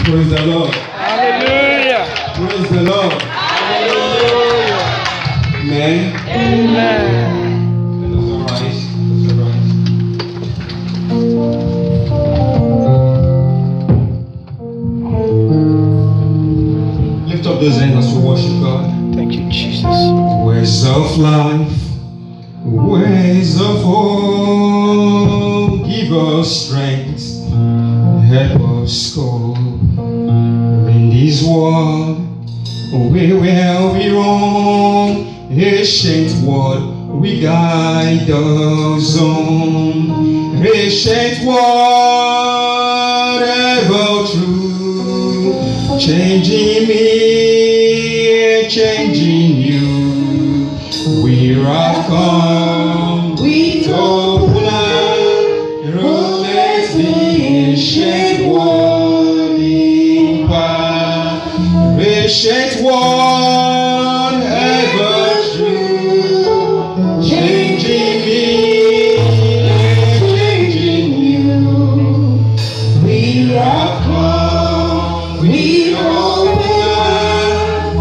Praise the Lord. Hallelujah. Praise the Lord. Hallelujah. Amen. Amen. Let us arise. Lift up those hands as we worship God. Thank you, Jesus. Ways of life, ways of hope, give us strength, help us go. In this world, we will be wrong, ancient word, we guide us on. Ancient word, ever true, changing me, changing you. We have come with open arms, rootless the ancient word in power. Ancient word, ever true, changing me, changing you. We have come with open arms,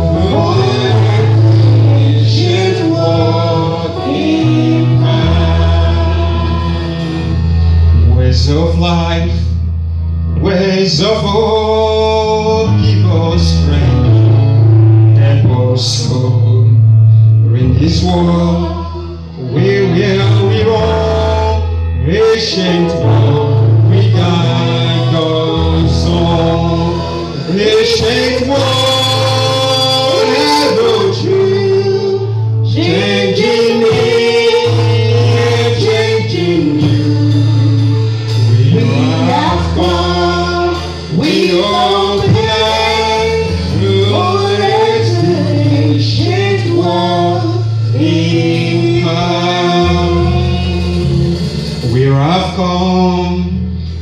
ancient word in power. Ways of life, ways of hope, give us strength, help us home. In this world, we will be wrong, ancient word, we guide us on. Ancient word, ever true, changing me, changing you. We have come, we open rootless the ancient word in power. We have come,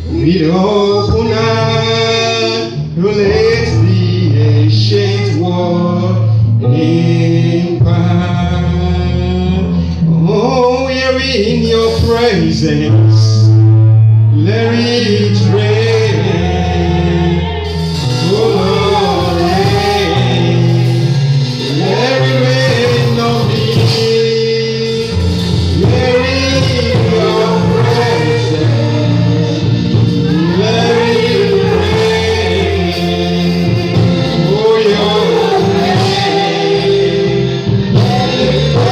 we open rootless the ancient word in power. Oh, we are in your presence. Let it rain, oh Lord, rain. Let it rain on me. Let it your presence. Let it rain, oh your rain. Let it rain.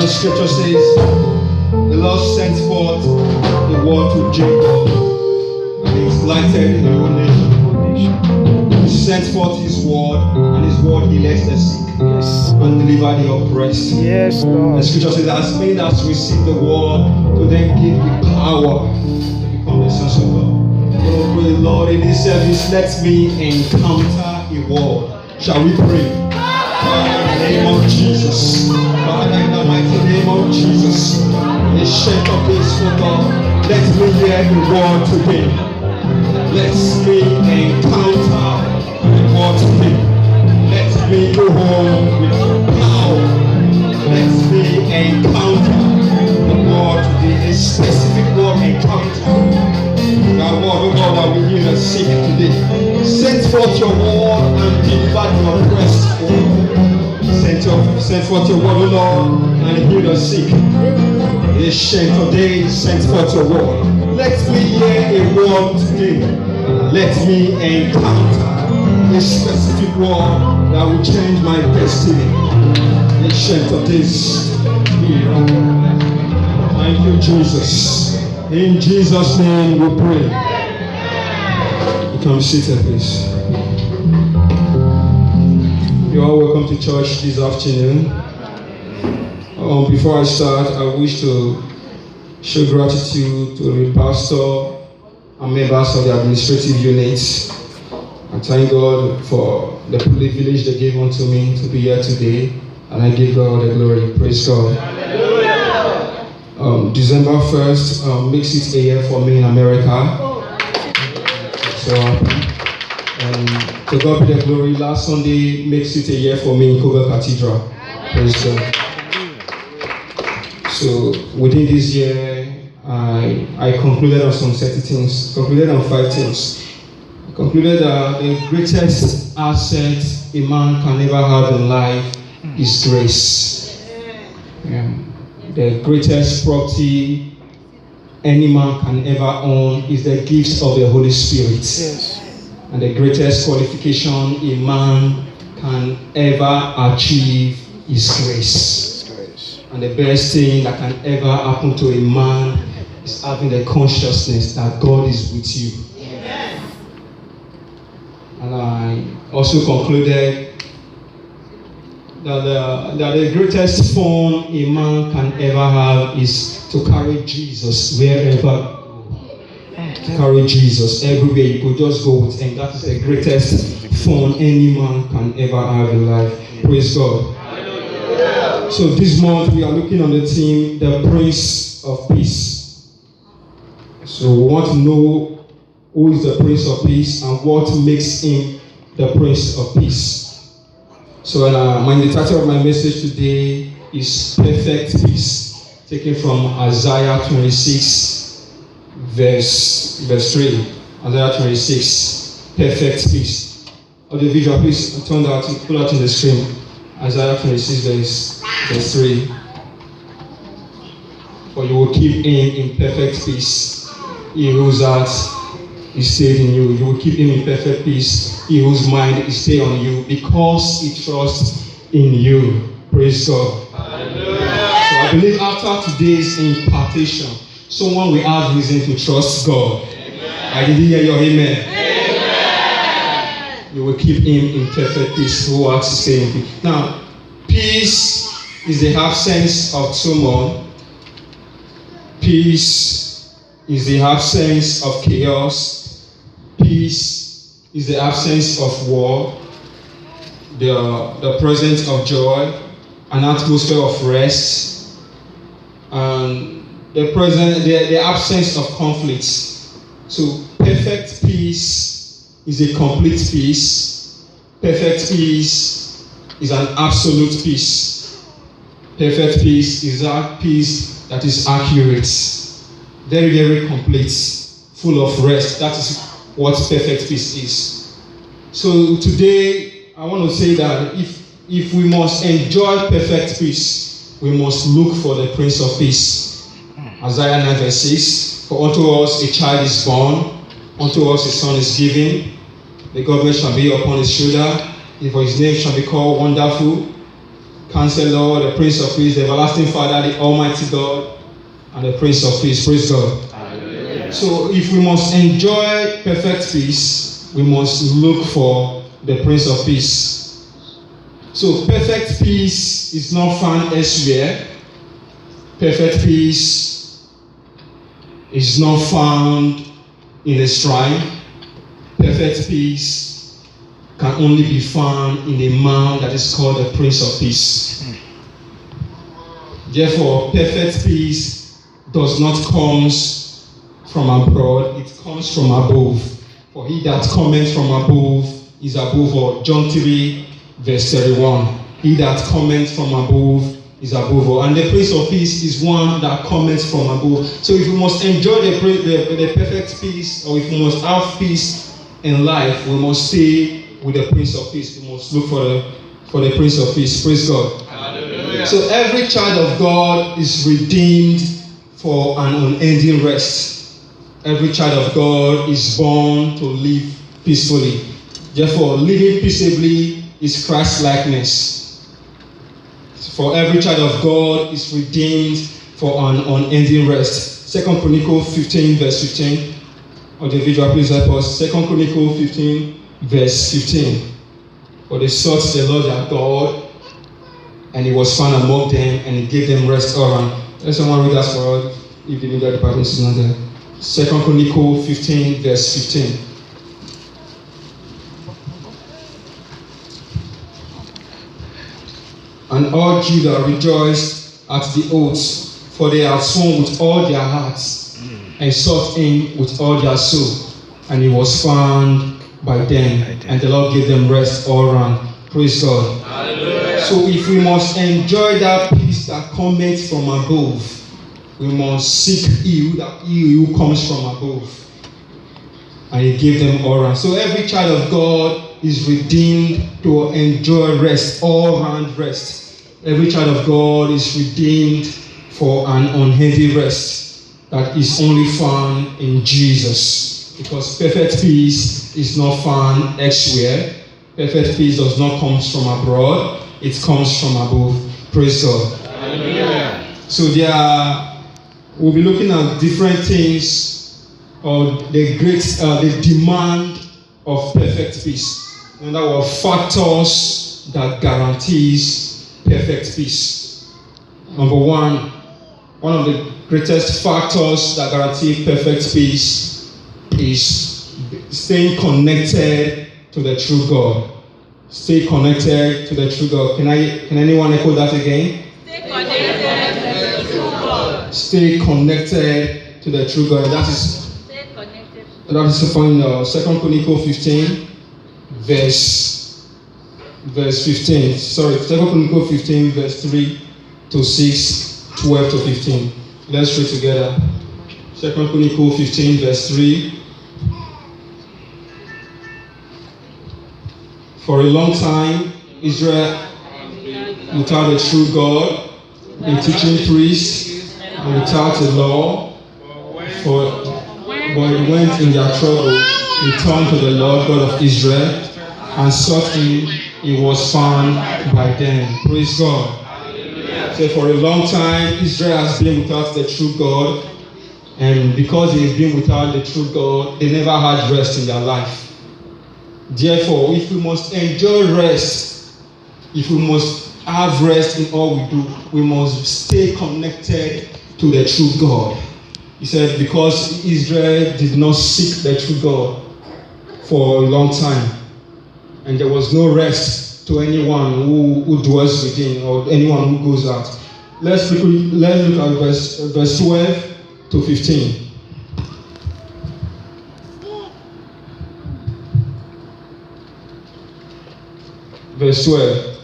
the scripture says, the Lord sent forth the word to Jacob, and he lighted in the whole nation. He sent forth his word, and his word healed the sick Yes. and delivered the oppressed. Yes, The Lord. scripture says, as many as receive the word, to them give the power to become the sons of God. Oh, pray, Lord, in this service, let me encounter a word. Shall we pray? Father, in the name of Jesus. Father, in the mighty name of Jesus. The shape of this, for God. Let me hear the word today. Let me encounter the word today. Let me go home with power. Let me encounter the word today. A specific word encounter. That word, oh God, that we heal the sick today. Send forth your word and deliver the oppressed. Send forth your word, oh Lord, and heal the sick. Ancient of days, send forth your word. Let me hear a word today. Let me encounter a specific word that will change my destiny. Ancient of days, thank you, Jesus. In Jesus' name we pray. You can be seated, please. You are welcome to church this afternoon. Before I start, I wish to show gratitude to the pastor and members of the administrative units. I thank God for the privilege they gave unto me to be here today, and I give God the glory. Praise God. December 1st makes it a year for me in America. So, to God be the glory. Last Sunday makes it a year for me in Koga Cathedral. Praise God. So, within this year, I concluded on some certain things. Concluded on 5 things. I concluded that the greatest asset a man can ever have in life is grace. The greatest property any man can ever own is the gift of the Holy Spirit. Yes. And the greatest qualification a man can ever achieve is grace. And the best thing that can ever happen to a man is having the consciousness that God is with you. Amen. And I also concluded that the greatest fun a man can ever have is to carry Jesus wherever you go. To carry Jesus everywhere you go, just go with him. That is the greatest fun any man can ever have in life. Praise God. So this month we are looking on the theme, the Prince of Peace. So we want to know who is the Prince of Peace and what makes him the Prince of Peace. So the title of my message today is Perfect Peace, taken from Isaiah 26, verse 3. Isaiah 26, Perfect Peace. Audio visual, please turn that, put that on the screen. Isaiah 26, verse 3. For you will keep him in perfect peace, he whose heart is stayed in you. You will keep him in perfect peace, he whose mind is stayed on you, because he trusts in you. Praise God. Hallelujah. So I believe after today's impartation, someone will have reason to trust God. Amen. I didn't hear your amen. Amen. You will keep him in perfect peace, who heart is stayed in you. Now, peace is the absence of turmoil. Peace is the absence of chaos. Peace is the absence of war, the presence of joy, an atmosphere of rest, and the absence of conflicts. So perfect peace is a complete peace. Perfect peace is an absolute peace. Perfect peace is that peace that is accurate, very, very complete, full of rest. That is what perfect peace is. So today, I want to say that if we must enjoy perfect peace, we must look for the Prince of Peace. Isaiah 9 verse 6, for unto us a child is born, unto us a son is given, the government shall be upon his shoulder, and for his name shall be called Wonderful, Counselor, the Prince of Peace, the Everlasting Father, the Almighty God, and the Prince of Peace. Praise God. Hallelujah. So if we must enjoy perfect peace, we must look for the Prince of Peace. So perfect peace is not found elsewhere. Perfect peace is not found in a shrine. Perfect peace can only be found in a man that is called the Prince of Peace. Therefore, perfect peace does not come from abroad, it comes from above. For he that cometh from above is above all. John 3, verse 31. He that cometh from above is above all. And the Prince of Peace is one that cometh from above. So if we must enjoy the perfect peace, or if we must have peace in life, we must stay with the Prince of Peace. We must look for the Prince of Peace. Praise God. Hallelujah. So every child of God is redeemed for an unending rest. Every child of God is born to live peacefully. Therefore, living peaceably is Christ-likeness. For every child of God is redeemed for an unending rest. 2 Chronicles 15, verse 15. Audiovisual, please help us. 2 Chronicles 15, verse 15. For they sought the Lord their God, and he was found among them, and he gave them rest all around. Let someone read that for us if the media department is not there. 2 Chronicles 15, verse 15. And all Judah rejoiced at the oaths, for they had sworn with all their hearts, and sought him with all their soul. And he was found by them, and the Lord gave them rest all around. Praise God. Hallelujah. So if we must enjoy that peace that cometh from above, we must seek he who comes from above. And he gave them all around. So every child of God is redeemed to enjoy rest, all round rest. Every child of God is redeemed for an unhealthy rest that is only found in Jesus. Because perfect peace is not found elsewhere. Perfect peace does not come from abroad. It comes from above. Praise God. Hallelujah. So we'll be looking at different things, or the demand of perfect peace. And there were factors that guarantees perfect peace. Number one of the greatest factors that guarantee perfect peace is staying connected to the true God. Stay connected to the true God. Can anyone echo that again? Stay connected to the true God. Stay connected to the true God. That is found in 2 Chronicles 15, verse 15. Sorry, 2 Chronicles 15, verse 3 to 6, 12 to 15. Let's read together. 2 Chronicles 15, verse 3. For a long time, Israel without a true God, a teaching priest, and without a law, but went in their trouble, returned to the Lord God of Israel, and sought him. He was found by them. Praise God. So for a long time, Israel has been without the true God, and because they have been without the true God, they never had rest in their life. Therefore, if we must enjoy rest, if we must have rest in all we do, we must stay connected to the true God. He said, because Israel did not seek the true God for a long time, and there was no rest to anyone who dwells within, or anyone who goes out. Let's look at verse 12 to 15. Verse 12.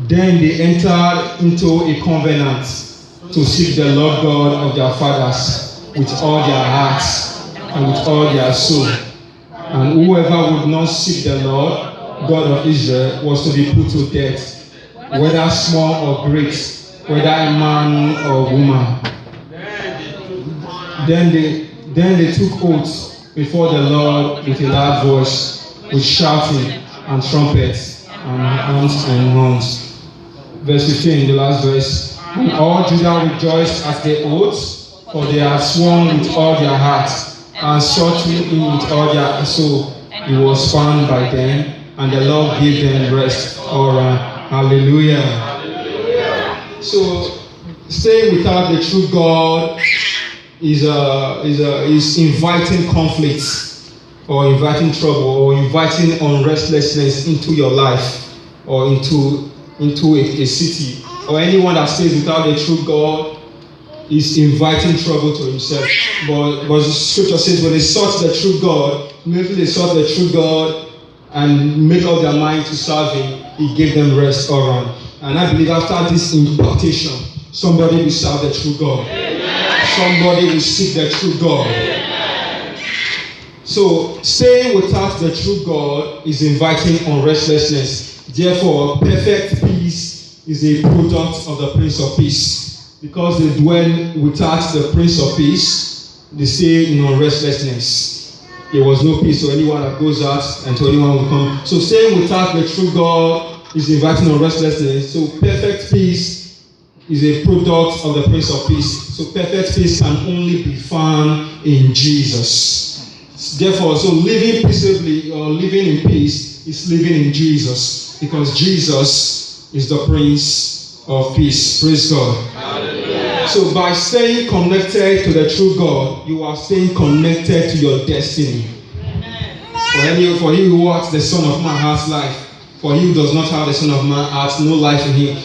Then they entered into a covenant to seek the Lord God of their fathers with all their hearts and with all their soul. And whoever would not seek the Lord God of Israel was to be put to death, whether small or great, whether a man or woman. Then they took oaths before the Lord with a loud voice, with shouting and trumpets, and months and months. Verse 15, the last verse. And all Judah rejoiced at the oath, for they had sworn with all their heart, and sought him with all their soul. He was found by them, and the Lord gave them rest all around. Hallelujah. So, staying without the true God is inviting conflicts, or inviting trouble, or inviting unrestlessness into your life, or into a city. Or anyone that stays without the true God is inviting trouble to himself. But the scripture says when they sought the true God, immediately they sought the true God and made up their mind to serve him, he gave them rest all around. And I believe after this impartation, somebody will serve the true God. Amen. Somebody will seek the true God. Amen. So staying without the true God is inviting unrestlessness. Therefore, perfect peace is a product of the Prince of Peace. Because they dwell without the Prince of Peace, they stay in unrestlessness. There was no peace to anyone that goes out and to anyone who comes. So staying without the true God is inviting unrestlessness. So perfect peace is a product of the Prince of Peace. So perfect peace can only be found in Jesus. Therefore, so living peaceably or living in peace is living in Jesus. Because Jesus is the Prince of Peace. Praise God. Hallelujah. So by staying connected to the true God, you are staying connected to your destiny. For he who walks the Son of Man has life. For he who does not have the Son of Man has no life in him.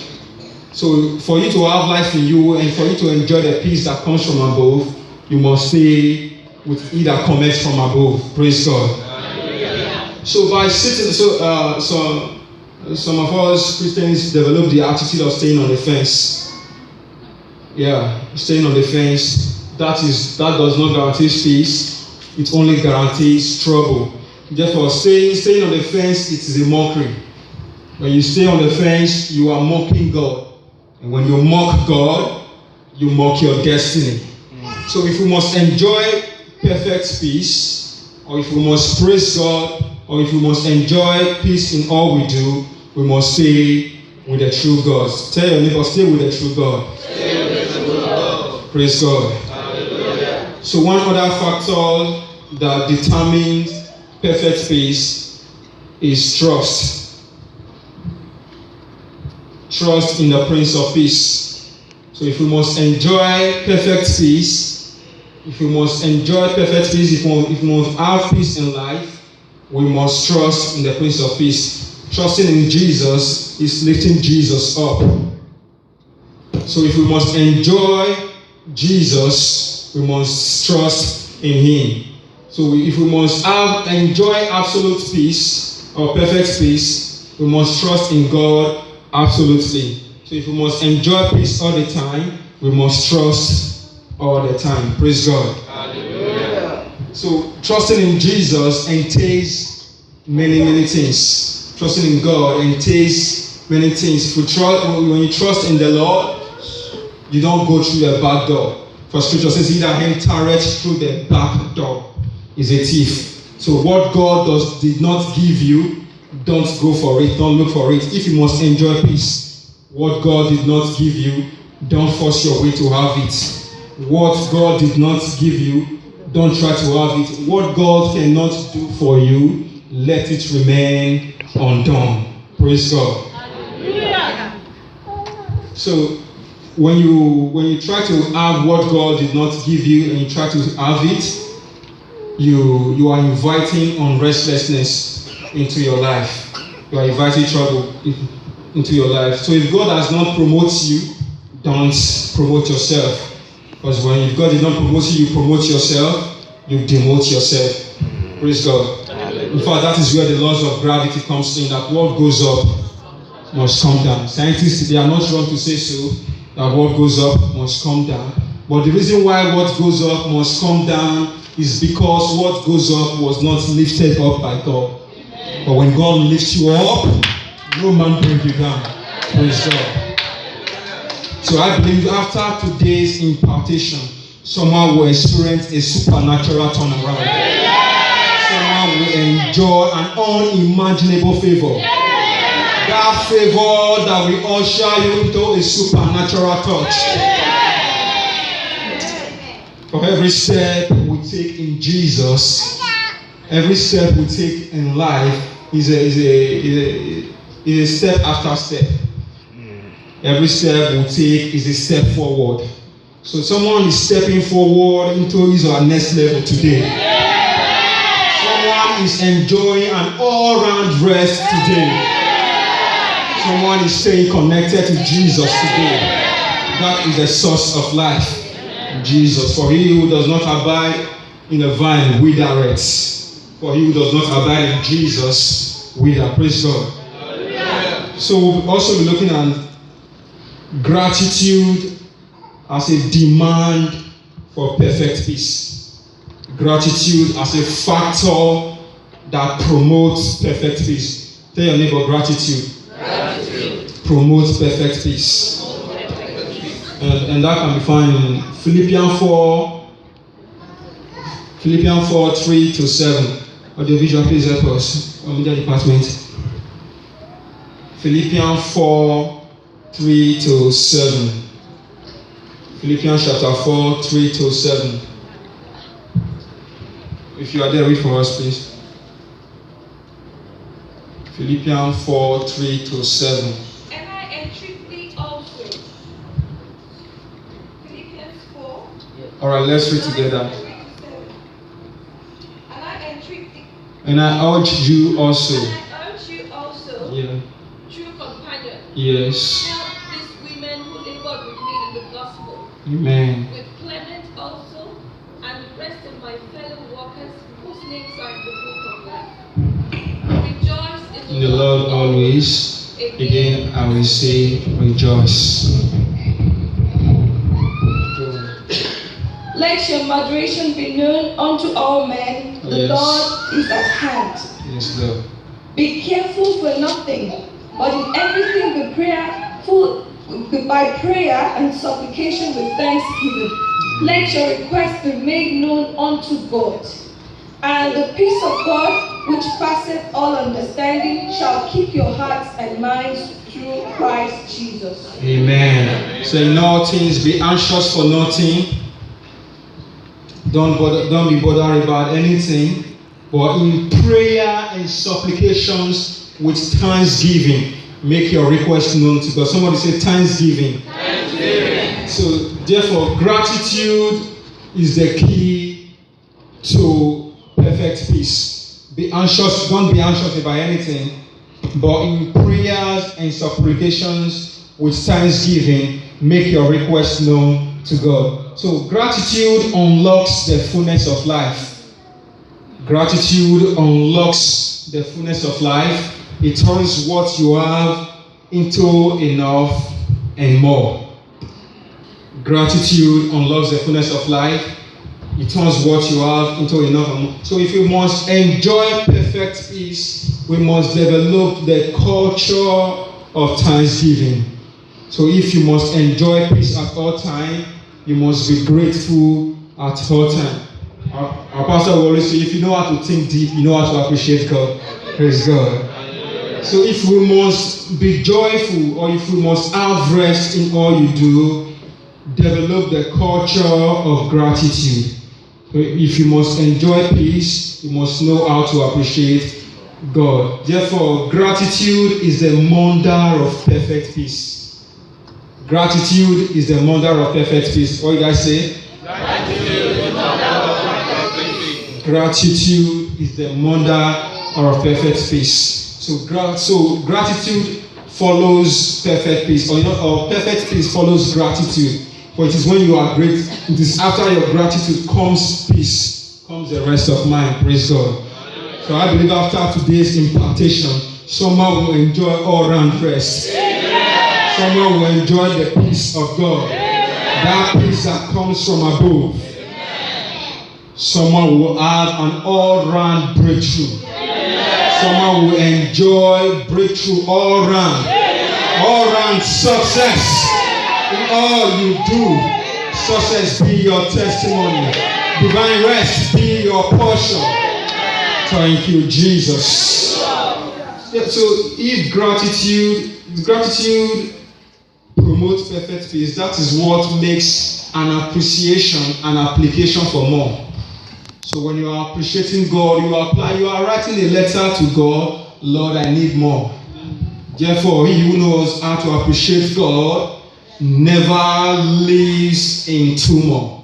So for you to have life in you and for you to enjoy the peace that comes from above, you must stay with he that cometh from above. Praise God. Hallelujah. So by sitting, some of us Christians develop the attitude of staying on the fence. Yeah, staying on the fence. That does not guarantee peace. It only guarantees trouble. Therefore, staying on the fence, it is a mockery. When you stay on the fence, you are mocking God. And when you mock God, you mock your destiny. So if we must enjoy perfect peace, or if we must praise God, or if we must enjoy peace in all we do, we must stay with the true God. Tell your neighbor, stay with the true God. Stay with the true God. Praise God. Hallelujah. So one other factor that determines perfect peace is trust. Trust in the Prince of Peace. So if we must enjoy perfect peace, if we must have peace in life, we must trust in the Prince of Peace. Trusting in Jesus is lifting Jesus up. So if we must enjoy Jesus, we must trust in him. So if we must enjoy absolute peace or perfect peace, we must trust in God absolutely. So if we must enjoy peace all the time, we must trust all the time. Praise God. Hallelujah. So trusting in Jesus entails many things. Trusting in God entails many things. When you trust in the Lord, you don't go through the back door. For scripture says, he that entereth through the back door is a thief. So what God did not give you, don't go for it, don't look for it. If you must enjoy peace, what God did not give you, don't force your way to have it. What God did not give you, don't try to have it. What God cannot do for you, let it remain undone. Praise God. Hallelujah. So when you try to have what God did not give you and you try to have it, you are inviting unrestlessness into your life. You are inviting trouble into your life. So if God does not promote you, don't promote yourself. Because if God did not promote you, you promote yourself, you demote yourself. Praise God. In fact, that is where the laws of gravity comes in, that what goes up must come down. Scientists, they are not wrong to say so, that what goes up must come down. But the reason why what goes up must come down is because what goes up was not lifted up by God. But when God lifts you up, no man brings you down. Praise God. So I believe after today's impartation, someone will experience a supernatural turnaround. Someone will enjoy an unimaginable favor. That favor that will usher you into a supernatural touch. For every step we take in Jesus, every step we take in life is a step after step. Every step we take is a step forward. So someone is stepping forward into his or her next level today. Someone is enjoying an all-round rest today. Someone is staying connected to Jesus today. That is the source of life. Jesus. For he who does not abide in the vine withereth. For he who does not abide in Jesus wither. Praise God. So we'll also be looking at gratitude as a demand for perfect peace. Gratitude as a factor that promotes perfect peace. Tell your neighbor, gratitude promotes perfect peace. And that can be found in Philippians 4, 3-7. Audiovisual, please help us. Media department. Philippians 4, 3-7. Philippians chapter 4, 3-7. If you are there, read for us, please. Philippians 4, 3-7. And I entreat thee also. Philippians 4. All right, let's read together. And I entreat thee. And I urge you also. And I urge you also. Yeah. True companion. Yes. Help these women who labored with me in the gospel. Amen. With Clement also, and the rest of my fellow workers whose names are in the book of life. Rejoice In the Lord always. Again, I will say, rejoice. Let your moderation be known unto all men. The Yes. Lord is at hand. Yes, Lord. Be careful for nothing, but in everything by prayer and supplication with thanksgiving. Let your requests be made known unto God. And the peace of God, which passeth all understanding, shall keep your hearts and minds through Christ Jesus. Amen. So in all things, be anxious for nothing. Don't be bothered about anything, but in prayer and supplications with thanksgiving, make your request known to God. Somebody say thanksgiving. Thanksgiving. So therefore, gratitude is the key to perfect peace. Be anxious. Don't be anxious about anything, but in prayers and supplications with thanksgiving, make your request known to God. So gratitude unlocks the fullness of life. Gratitude unlocks the fullness of life. It turns what you have into enough and more. Gratitude unlocks the fullness of life. It turns what you have into enough and more. So if we must enjoy perfect peace, we must develop the culture of thanksgiving. So if you must enjoy peace at all time, you must be grateful at all time. Our pastor will always say, if you know how to think deep, you know how to appreciate God. Praise God. So if we must be joyful, or if we must have rest in all you do, develop the culture of gratitude. So if you must enjoy peace, you must know how to appreciate God. Therefore, gratitude is the mother of perfect peace. Gratitude is the mother of perfect peace. What you guys say? Gratitude is the mother of perfect peace. Gratitude is the mother of perfect peace. So gratitude follows perfect peace, or perfect peace follows gratitude. For it is when you are great, it is after your gratitude comes peace, comes the rest of mind. Praise God. So I believe after today's impartation, someone will enjoy all-round rest. Someone will enjoy the peace of God. That peace that comes from above. Someone will have an all-round breakthrough. Someone will enjoy breakthrough all-round success in all you do. Success be your testimony. Divine rest be your portion. Thank you, Jesus. Yeah, so if gratitude promotes perfect peace, that is what makes an appreciation an application for more. So when you are appreciating God, you are writing a letter to God, Lord, I need more. Therefore, he who knows how to appreciate God never lives in tumor.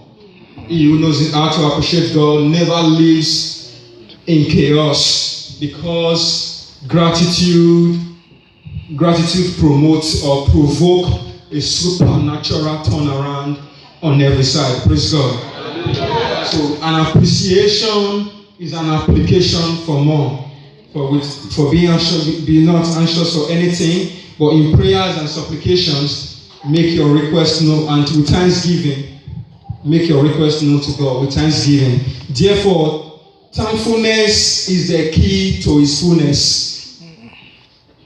He who knows how to appreciate God never lives in chaos, because gratitude promotes or provoke a supernatural turnaround on every side. Praise God. So an appreciation is an application for more. For being anxious, be not anxious for anything, but in prayers and supplications, make your request known, and with thanksgiving, make your request known to God with thanksgiving. Therefore, thankfulness is the key to his fullness.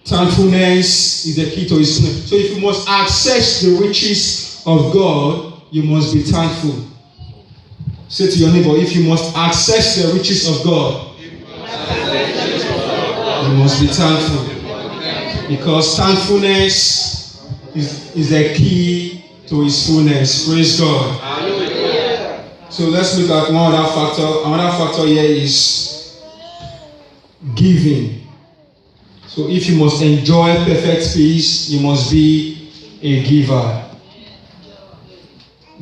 Thankfulness is the key to his fullness. So if you must access the riches of God, you must be thankful. Say to your neighbor, if you must access the riches of God, you must be thankful. Because thankfulness is the key to his fullness. Praise God. So let's look at one other factor. Another factor here is giving. So if you must enjoy perfect peace, you must be a giver.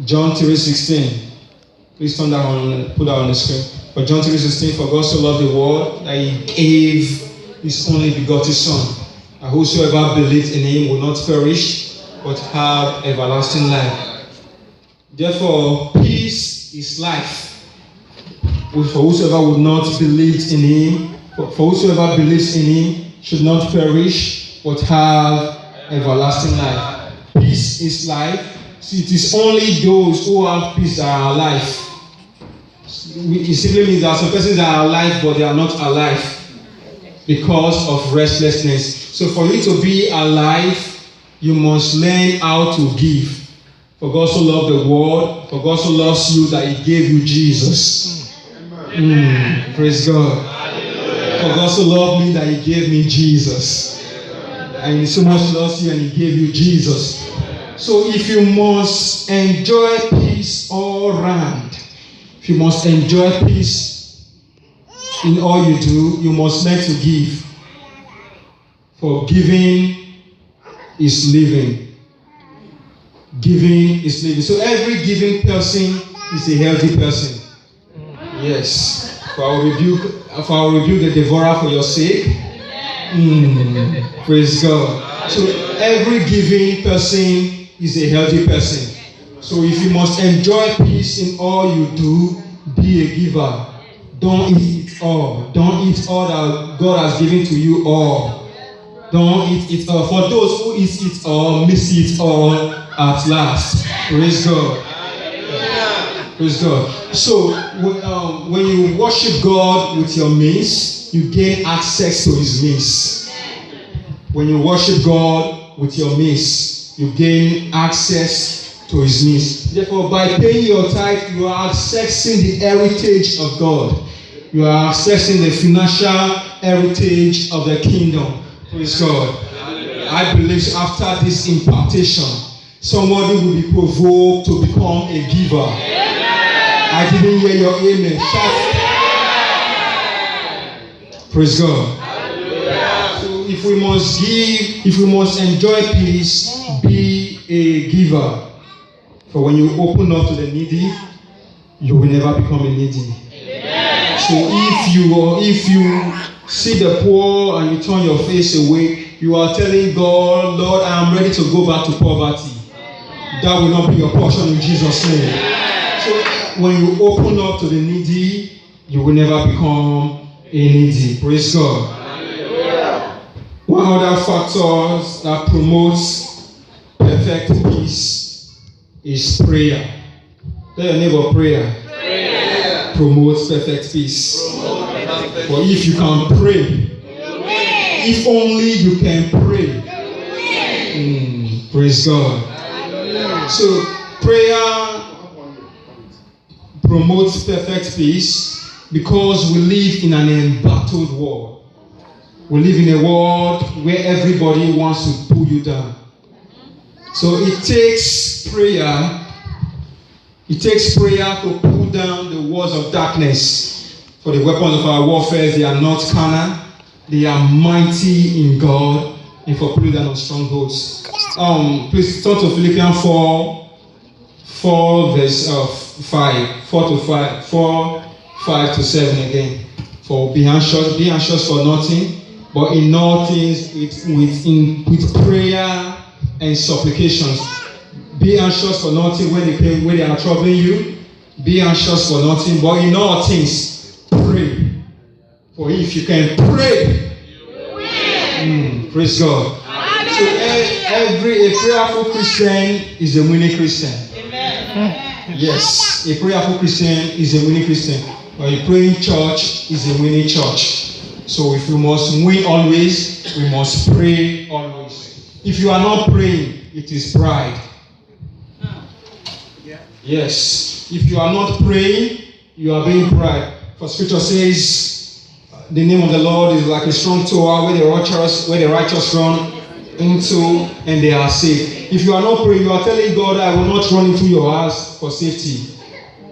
John 3:16. Please turn that on, put that on the screen. But John 3:16, for God so loved the world that he gave his only begotten Son, and whosoever believes in him will not perish, but have everlasting life. Therefore, peace is life. For whosoever would not believe in him, for whosoever believes in him should not perish, but have everlasting life. Peace is life. See, it is only those who have peace that are alive. It simply means that some persons are alive, but they are not alive because of restlessness. So for you to be alive, you must learn how to give. For God so loved the world, for God so loves you that he gave you Jesus. Praise God. For God so loved me that he gave me Jesus. And he so much loves you and he gave you Jesus. So if you must enjoy peace all round, if you must enjoy peace in all you do, you must learn to give. For giving is living. Giving is living. So every giving person is a healthy person. Yes. For I will rebuke the devourer for your sake. Praise God. So every giving person is a healthy person. So if you must enjoy peace in all you do, be a giver. Don't eat it all. Don't eat all that God has given to you all. Don't eat it all. For those who eat it all, miss it all at last. Praise God. Praise God. So when you worship God with your means, you gain access to his means. When you worship God with your means, you gain access to his means. Therefore, by paying your tithe, you are accessing the heritage of God. You are accessing the financial heritage of the kingdom. Praise God. I believe after this impartation, somebody will be provoked to become a giver. I didn't hear your amen. Shout. Praise God. So if we must give, if we must enjoy peace, be a giver. For when you open up to the needy, you will never become a needy. So if you see the poor and you turn your face away, you are telling God, Lord, I am ready to go back to poverty. That will not be your portion in Jesus' name. So when you open up to the needy, you will never become a needy. Praise God. One other factor that promotes perfect peace is prayer. Tell your neighbor, prayer promotes perfect peace. For if you can pray, if only you can pray. Praise God. So prayer promotes perfect peace because we live in an embattled world. We live in a world where everybody wants to pull you down. So it takes prayer. It takes prayer to pull down the walls of darkness. For the weapons of our warfare, they are not carnal. They are mighty in God and for pulling down on strongholds. Please turn to Philippians 4 verse 5, 4 to 5, 4, 5 to 7 again. For be anxious for nothing, but in all things with prayer and supplications. Be anxious for nothing when they are troubling you. Be anxious for nothing, but in all things pray. For if you can pray, praise God. So a prayerful Christian is a winning Christian. Yes, a prayerful Christian is a winning Christian. But a praying church is a winning church. So if we must win always, we must pray always. If you are not praying, it is pride. Yes, if you are not praying, you are being pride. For Scripture says, the name of the Lord is like a strong tower where the righteous run into and they are safe. If you are not praying, you are telling God, I will not run into your house for safety.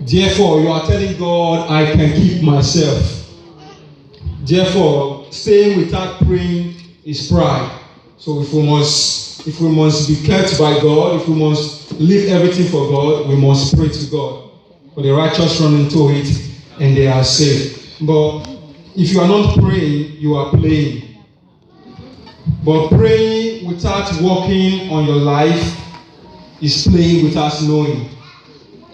Therefore, you are telling God, I can keep myself. Therefore, staying without praying is pride. So if we must be kept by God, if we must leave everything for God, we must pray to God. For the righteous run into it and they are safe. But if you are not praying, you are playing. But praying without working on your life is playing without knowing.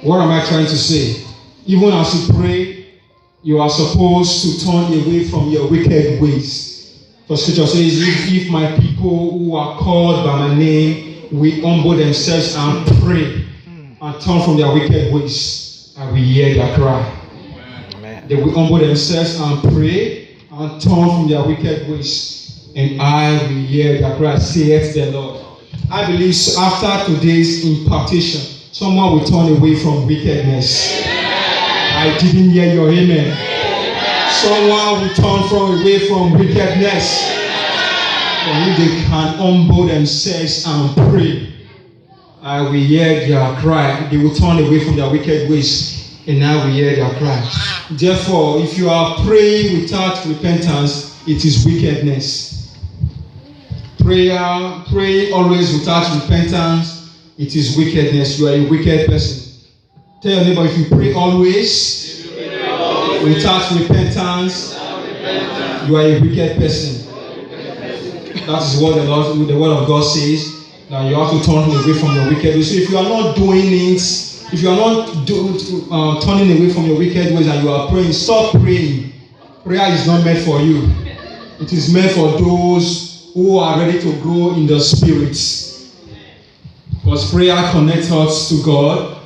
What am I trying to say? Even as you pray, you are supposed to turn away from your wicked ways. For Scripture says, if my people who are called by my name will humble themselves and pray and turn from their wicked ways, I will hear their cry. They will humble themselves and pray and turn from their wicked ways, and I will hear their cry, saith the Lord. I believe after today's impartation, someone will turn away from wickedness. I didn't hear your amen. Someone will turn away from wickedness. For if they can humble themselves and pray, I will hear their cry. They will turn away from their wicked ways, and I will hear their cry. Therefore, if you are praying without repentance, it is wickedness. Pray always without repentance, it is wickedness. You are a wicked person. Tell your neighbor, if you pray always without repentance, you are a wicked person. That is what the word of God says. That you have to turn away from your wicked ways. So if you are not doing it, if you are not turning away from your wicked ways and you are praying, stop praying. Prayer is not meant for you. It is meant for those who are ready to grow in the spirit. Because prayer connects us to God.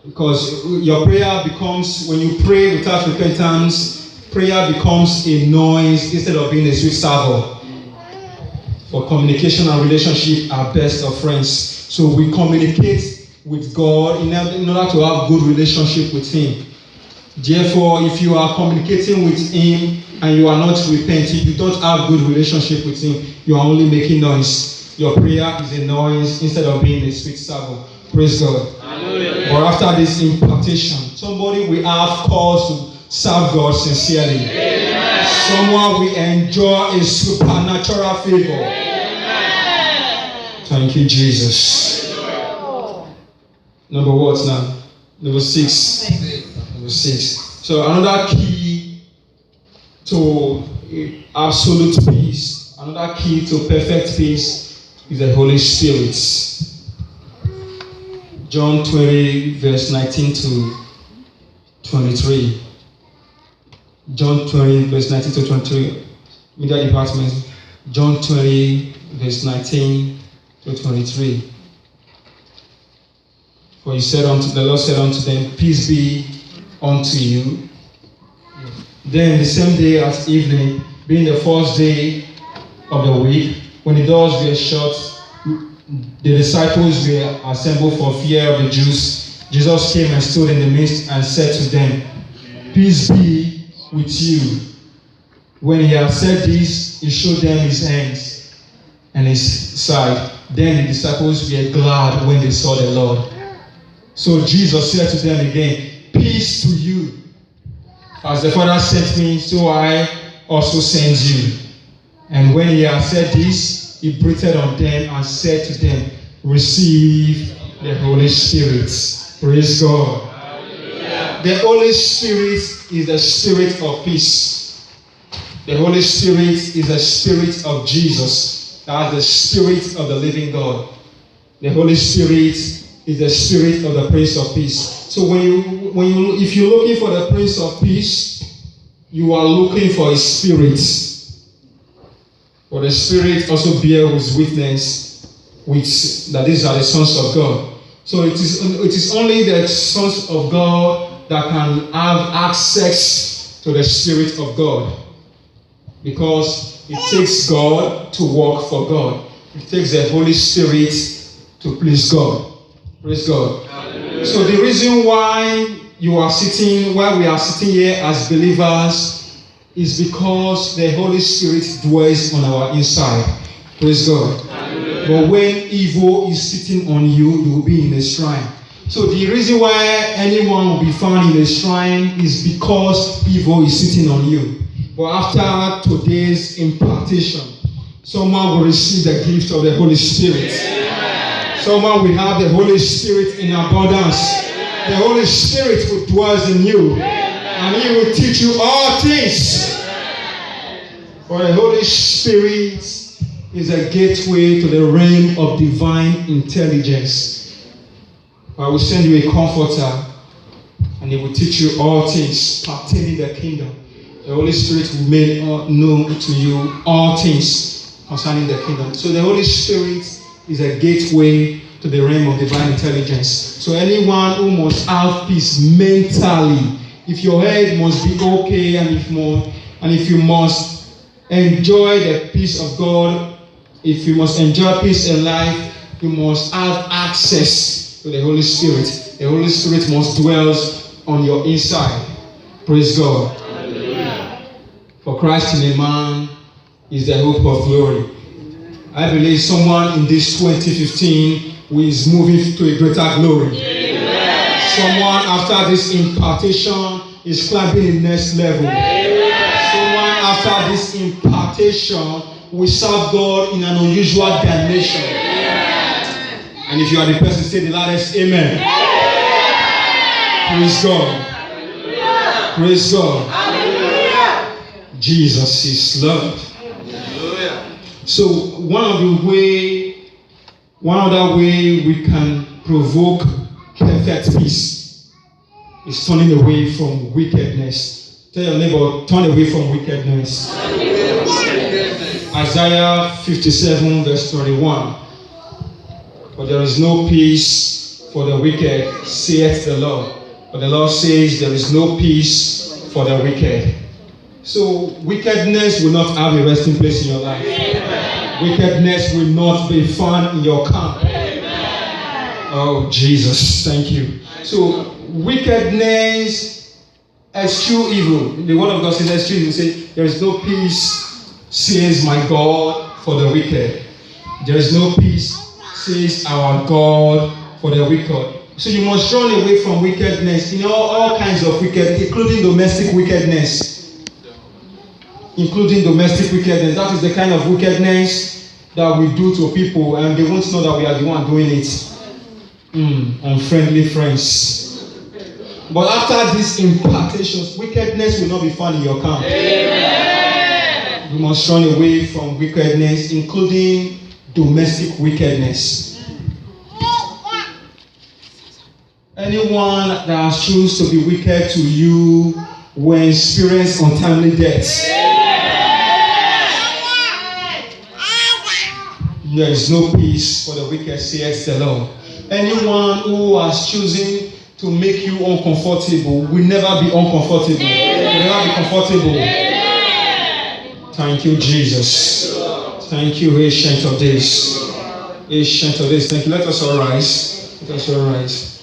Because your prayer becomes, when you pray without repentance, prayer becomes a noise instead of being a sweet savor. For communication and relationship are best of friends. So we communicate with God in order to have good relationship with Him. Therefore, if you are communicating with Him and you are not repenting, you don't have good relationship with Him, you are only making noise. Your prayer is a noise instead of being a sweet savor. Praise God. Hallelujah. Or after this impartation, somebody will have cause to serve God sincerely. Amen. Someone will enjoy a supernatural favor. Amen. Thank you, Jesus. Number what now? Number 6. Number 6. So another key to absolute peace, another key to perfect peace is the Holy Spirit. John 20, verse 19 to 23. John 20, verse 19 to 23. Media department. John 20, verse 19 to 23. For he said unto the Lord said unto them, peace be unto you. Then the same day at evening, being the first day of the week, when the doors were shut, the disciples were assembled for fear of the Jews. Jesus came and stood in the midst and said to them, peace be with you. When he had said this, he showed them his hands and his side. Then the disciples were glad when they saw the Lord. So Jesus said to them again, "Peace to you. As the Father sent me, so I also send you." And when he had said this, he breathed on them and said to them, "Receive the Holy Spirit." Praise God. Hallelujah. The Holy Spirit is the Spirit of peace. The Holy Spirit is the Spirit of Jesus. That's the Spirit of the living God. The Holy Spirit is the Spirit of the Prince of Peace. So if you're looking for the Prince of Peace, you are looking for His Spirit. For the Spirit also bears witness that these are the sons of God. So it is only the sons of God that can have access to the Spirit of God. Because it takes God to work for God. It takes the Holy Spirit to please God. Praise God. Hallelujah. So the reason why we are sitting here as believers is because the Holy Spirit dwells on our inside. Praise God. Hallelujah. But when evil is sitting on you, you will be in a shrine. So the reason why anyone will be found in a shrine is because evil is sitting on you. But after today's impartation, someone will receive the gift of the Holy Spirit. Amen. Someone will have the Holy Spirit in abundance. Amen. The Holy Spirit will dwell in you. Amen. And He will teach you all things. For the Holy Spirit is a gateway to the realm of divine intelligence. I will send you a comforter, and He will teach you all things pertaining the kingdom. The Holy Spirit will make known to you all things concerning the kingdom. So the Holy Spirit is a gateway to the realm of divine intelligence. So anyone who must have peace mentally, if your head must be okay, and if you must enjoy the peace of God, if you must enjoy peace in life, you must have access to the Holy Spirit. The Holy Spirit must dwell on your inside. Praise God. For Christ in a man is the hope of glory. I believe someone in this 2015 who is moving to a greater glory. Amen. Someone after this impartation is climbing the next level. Amen. Someone after this impartation will serve God in an unusual dimension. Amen. And if you are the person, say the loudest amen. Amen. Praise God. Hallelujah. Praise God. Hallelujah. Jesus is Lord. Hallelujah. So one other way we can provoke perfect peace is turning away from wickedness. Tell your neighbor, turn away from wickedness. Isaiah 57 verse 21. For there is no peace for the wicked, saith the Lord. But the Lord says there is no peace for the wicked. So wickedness will not have a resting place in your life. Amen. Wickedness will not be found in your camp. Amen. Oh, Jesus, thank you. So wickedness eschew evil. The word of God says eschew evil. Say there is no peace, says my God, for the wicked. There is no peace, says our God, for the wicked. So you must run away from wickedness. You know, all kinds of wickedness, including domestic wickedness. Including domestic wickedness. That is the kind of wickedness that we do to people, and they won't know that we are the one doing it. Unfriendly friends. But after these impartations, wickedness will not be found in your camp. Amen. You must run away from wickedness, including domestic wickedness. Anyone that has chosen to be wicked to you will experience untimely death. There is no peace for the wicked, says the Lord. Anyone who has chosen to make you uncomfortable will never be uncomfortable. Will never be comfortable. Thank you, Jesus. Thank you, Ancient of Days. Ancient of Days. Thank you. Let us all rise. Let us all rise.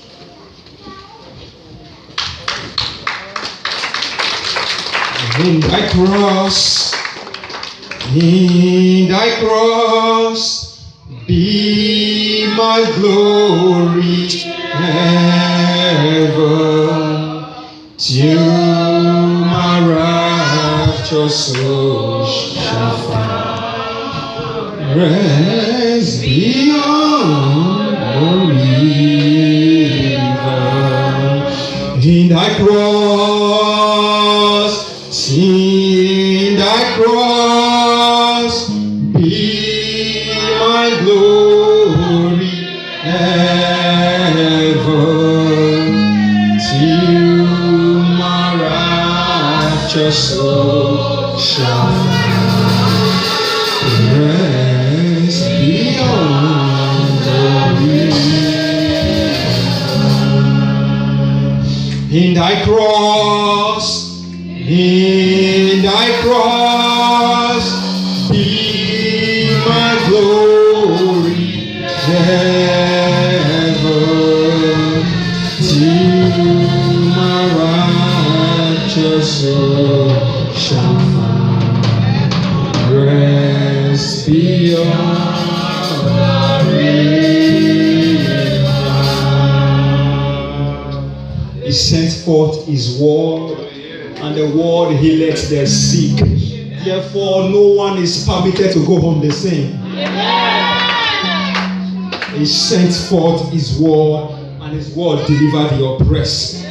In thy cross, be my glory ever, till my righteous soul shall find rest beyond the river. In thy cross, be my glory ever, till my righteous soul shall rest beyond the river. In thy cross, be my glory ever, till my righteous soul shall find rest beyond the river. He sent forth his word, and the word healeth the sick. Therefore, no one is permitted to go home the same. He sent forth his word, and his word delivered the oppressed.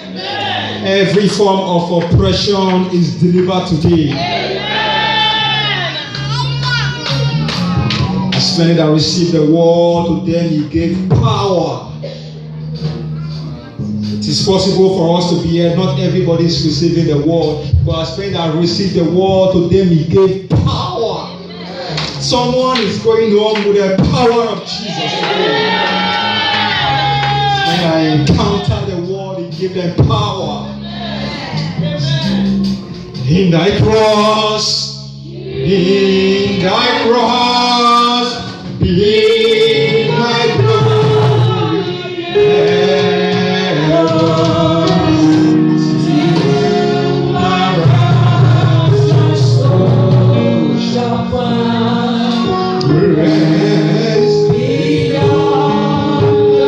Every form of oppression is delivered today. As many that received the word, to them he gave power. It is possible for us to be here. Not everybody is receiving the word, but as many that received the word, to them he gave power. Someone is going home with the power of Jesus today. When I encounter the word, he gave them power. In thy cross, be my glory ever, till my righteous soul shall find rest beyond the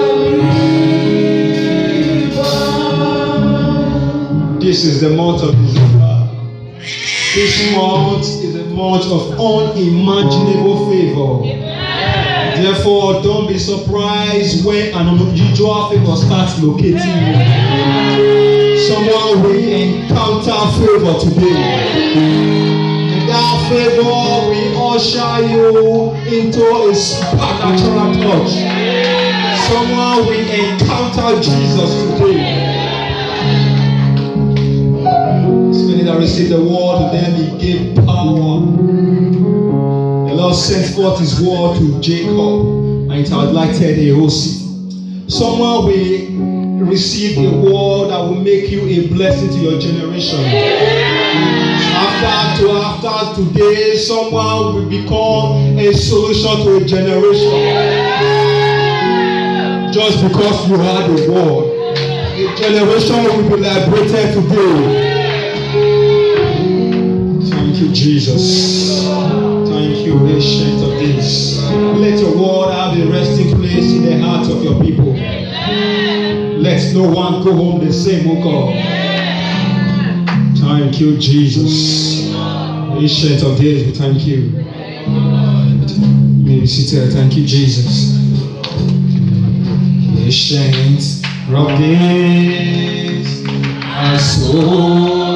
river. This is the month of December. This month is a month of unimaginable favor. Therefore, don't be surprised when an unusual favor starts locating you. Someone will encounter favor today. And that favor will usher you into a supernatural touch. Someone will encounter Jesus today. That received the word, to them he gave power. The Lord sent forth his word to Jacob, and it had lighted a whole city. Someone will receive a word that will make you a blessing to your generation. After today, someone will become a solution to a generation. Just because you had the word, a generation will be liberated today. Thank you, Jesus. Thank you, Ancient of Days. Let your word have a resting place in the hearts of your people. Let no one go home the same, O God. Thank you, Jesus. Ancient of Days, we thank you. You may be seated. Thank you, Jesus. Ancient of Days, our soul.